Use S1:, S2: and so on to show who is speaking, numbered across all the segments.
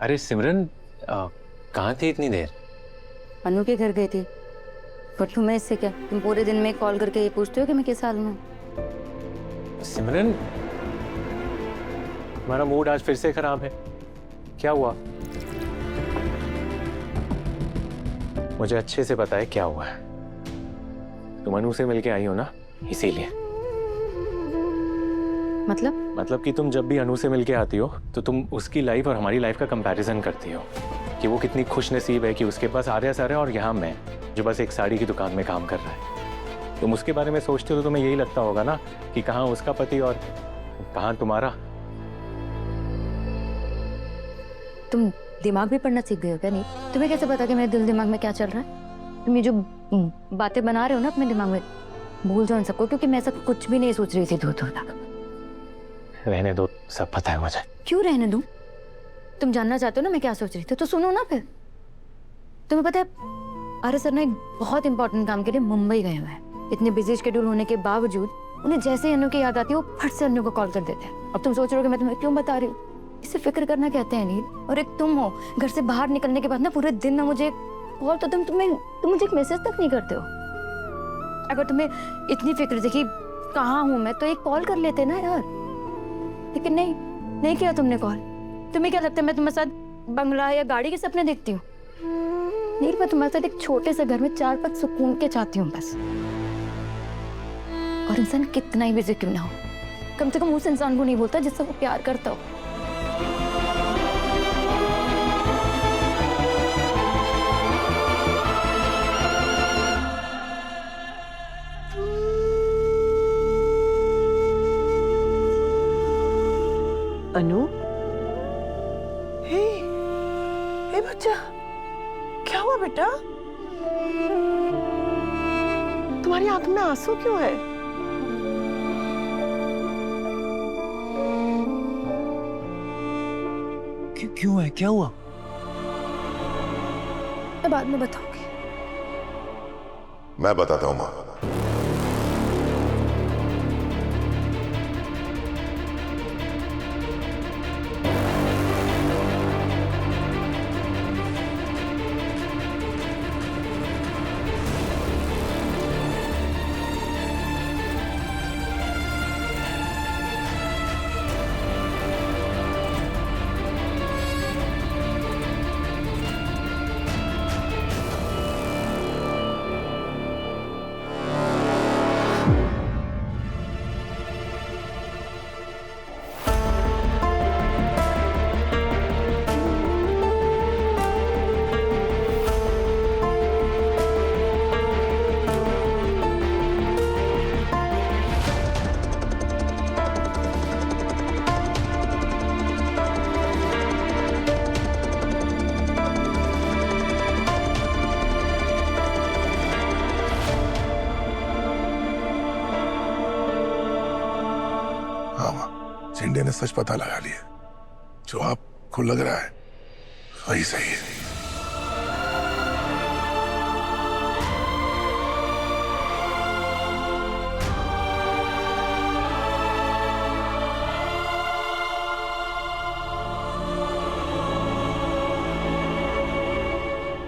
S1: अरे सिमरन, कहाँ थी इतनी देर?
S2: अनु के घर गई थी। पर तुम्हें इससे क्या? तुम पूरे दिन में कॉल करके ये पूछते हो कि मैं किस हाल में हूँ।
S1: सिमरन, तुम्हारा मूड आज फिर से खराब है, क्या हुआ? मुझे अच्छे से पता है क्या हुआ है। तुम अनु से मिलके आई हो ना, इसीलिए।
S2: मतलब
S1: कि तुम जब भी अनु से मिलके आती हो तो तुम उसकी लाइफ और हमारी लाइफ का कंपैरिजन करती हो कि वो कितनी खुश नसीब है कि उसके पास आर्या सर है और यहाँ मैं जो बस एक साड़ी की दुकान में काम कर रहा है। तुम उसके बारे में सोचते हो तो तुम्हें यही लगता होगा ना कि कहाँ उसका पति और कहाँ तुम्हारा।
S2: तुम दिमाग भी पढ़ना सीख गए हो क्या? नहीं, तुम्हें कैसे पता कि मेरे दिल दिमाग में क्या चल रहा है? तुम ये जो बातें बना रहे हो ना अपने दिमाग में, भूल जाओ इन सबको, क्योंकि मैं सब कुछ भी नहीं सोच रही थी दूर दूर तक।
S1: रहने दो, सब पता है मुझे।
S2: क्यों रहने दूं? तुम जानना चाहते हो ना मैं क्या सोच रही थी, तो सुनो ना फिर। तुम्हें पता है आर्य सर ना एक बहुत इंपॉर्टेंट काम के लिए मुंबई गए हुए हैं। इतने बिजी शेड्यूल होने के बावजूद उन्हें जैसे ही अनु की याद आती है वो फट से अनु को कॉल कर देते हैं। अब तुम सोच रहे हो कि मैं तुम्हें क्यों बता रही हूँ? इसे फिक्र करना कहते हैं नील। और एक तुम हो, घर से बाहर निकलने के बाद ना पूरे दिन ना मुझे कॉल तो तुम मुझे एक मैसेज तक नहीं करते हो। अगर तुम्हें इतनी फिक्र थी कि कहाँ हूँ मैं, तो एक कॉल कर लेते ना यार। लेकिन नहीं किया तुमने कॉल। तुम्हें क्या लगता है मैं तुम्हारे साथ बंगला या गाड़ी के सपने देखती हूँ? नील, मैं तुम्हारे साथ एक छोटे से घर में 4 पल सुकून के चाहती हूँ बस। और इंसान कितना ही बिजी क्यों ना हो, कम से कम उस इंसान को नहीं बोलता जिससे वो प्यार करता हो।
S3: अनु, हे बच्चा, क्या हुआ बेटा? तुम्हारी आंख में आंसू क्यों है?
S4: क्यों है? क्या हुआ?
S2: मैं बाद में बताऊंगी।
S5: मैं बताता हूँ माँ।
S6: शिंदे ने सच पता लगा लिया। जो आपको लग रहा है वही सही है।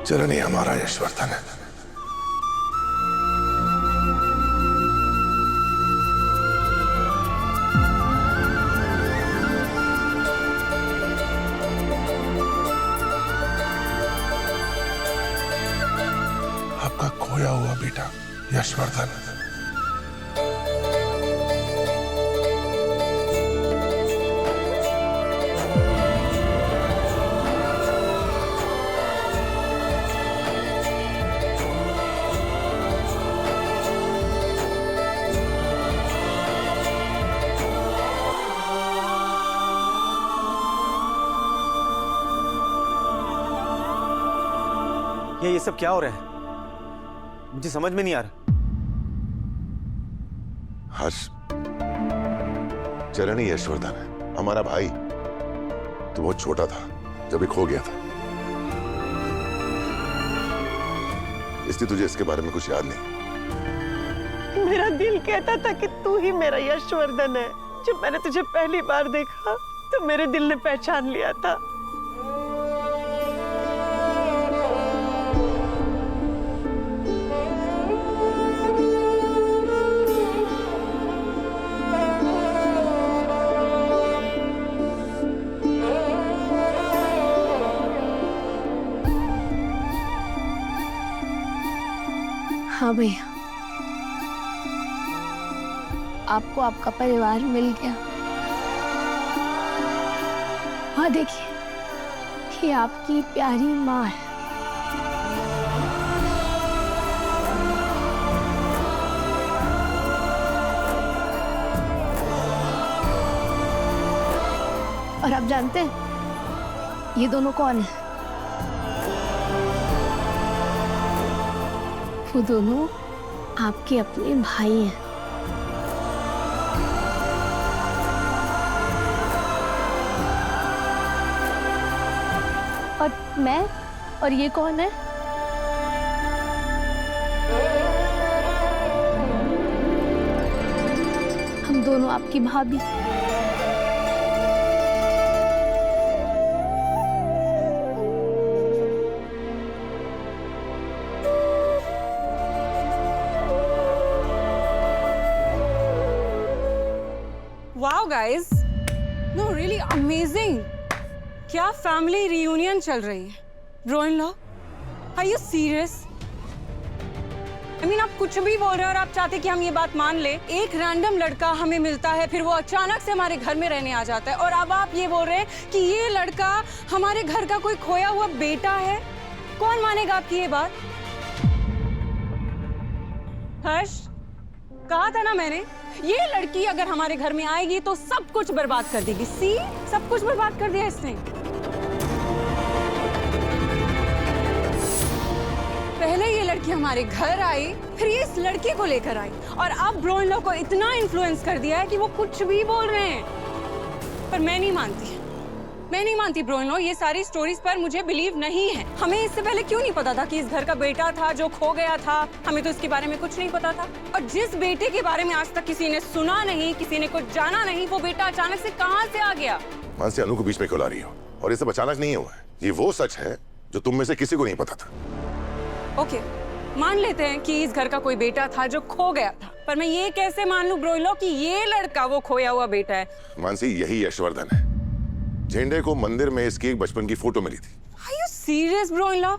S6: चरणी हमारा यशवर्धन है। आपका खोया हुआ बेटा यशवर्धन।
S4: ये सब क्या हो रहा है? मुझे समझ में नहीं आ रहा।
S5: हर्ष, चरणी यशवर्धन है हमारा भाई। तो बहुत छोटा था जब ये खो गया था, इसलिए तुझे इसके बारे में कुछ याद नहीं।
S3: मेरा दिल कहता था कि तू ही मेरा यशवर्धन है। जब मैंने तुझे पहली बार देखा तो मेरे दिल ने पहचान लिया था।
S7: हाँ भैया, आपको आपका परिवार मिल गया। हाँ देखिए, ये आपकी प्यारी माँ है। और आप जानते हैं ये दोनों कौन है? वो दोनों आपके अपने भाई हैं। और मैं, और ये कौन है? हम दोनों आपकी भाभी।
S8: Wow guys, no really amazing. क्या फैमिली रियूनियन चल रही है? Bro in law, are you serious? I mean, आप कुछ भी बोल रहे हो और आप चाहते कि हम ये बात मान ले। एक रैंडम लड़का हमें मिलता है, फिर वो अचानक से हमारे घर में रहने आ जाता है, और अब आप ये बोल रहे हैं कि ये लड़का हमारे घर का कोई खोया हुआ बेटा है। कौन मानेगा आपकी ये बात? हर्ष, कहा था ना मैंने, ये लड़की अगर हमारे घर में आएगी तो सब कुछ बर्बाद कर देगी। सी, सब कुछ बर्बाद कर दिया इसने। पहले ये लड़की हमारे घर आई, फिर ये इस लड़के को लेकर आई, और अब ब्रो इन लॉ को इतना इन्फ्लुएंस कर दिया है कि वो कुछ भी बोल रहे हैं। पर मैं नहीं मानती ब्रो इन लॉ, ये सारी स्टोरीज पर मुझे बिलीव नहीं है। हमें इससे पहले क्यों नहीं पता था कि इस घर का बेटा था जो खो गया था? हमें तो इसके बारे में कुछ नहीं पता था। और जिस बेटे के बारे में आज तक किसी ने सुना नहीं, किसी ने कुछ जाना नहीं, वो बेटा अचानक से कहां से आ गया?
S5: मानसी, अनु को बीच में क्यों ला रही हो? और ये सब अचानक नहीं हुआ है, ये वो सच है जो तुम में से किसी को नहीं पता था।
S8: ओके, मान लेते हैं कि इस घर का कोई बेटा था जो खो गया था, पर मैं ये कैसे मान लूं ब्रो इन लॉ कि ये लड़का वो खोया हुआ बेटा है?
S5: मानसी, यही यशवर्धन है। झेंडे को मंदिर में इसकी एक बचपन की फोटो मिली थी।
S8: Are you serious bro in law?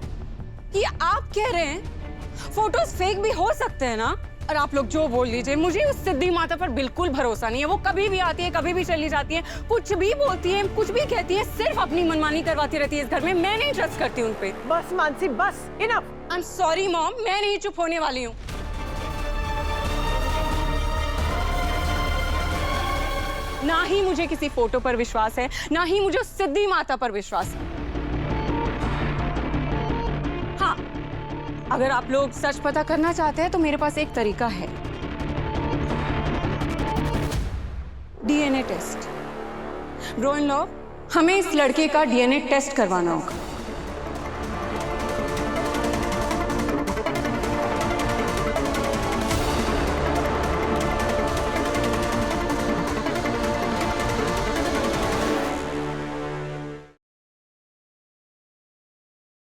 S8: ये आप कह रहे हैं फोटोज फेक भी हो सकते हैं ना? और आप लोग जो बोल लीजिए, मुझे उस सिद्धि माता पर बिल्कुल भरोसा नहीं है। वो कभी भी आती है, कभी भी चली जाती है, कुछ भी बोलती है, कुछ भी कहती है, सिर्फ अपनी मनमानी करवाती रहती है इस घर में। मैं नहीं ट्रस्ट करती उन पे।
S3: बस मानसी, बस, enough.
S8: I am sorry mom, मैं नहीं चुप होने वाली हूँ। ना ही मुझे किसी फोटो पर विश्वास है, ना ही मुझे उस सिद्धि माता पर विश्वास है। हाँ, अगर आप लोग सच पता करना चाहते हैं तो मेरे पास एक तरीका है। DNA test. Bro in law, हमें इस लड़के का डीएनए टेस्ट करवाना होगा।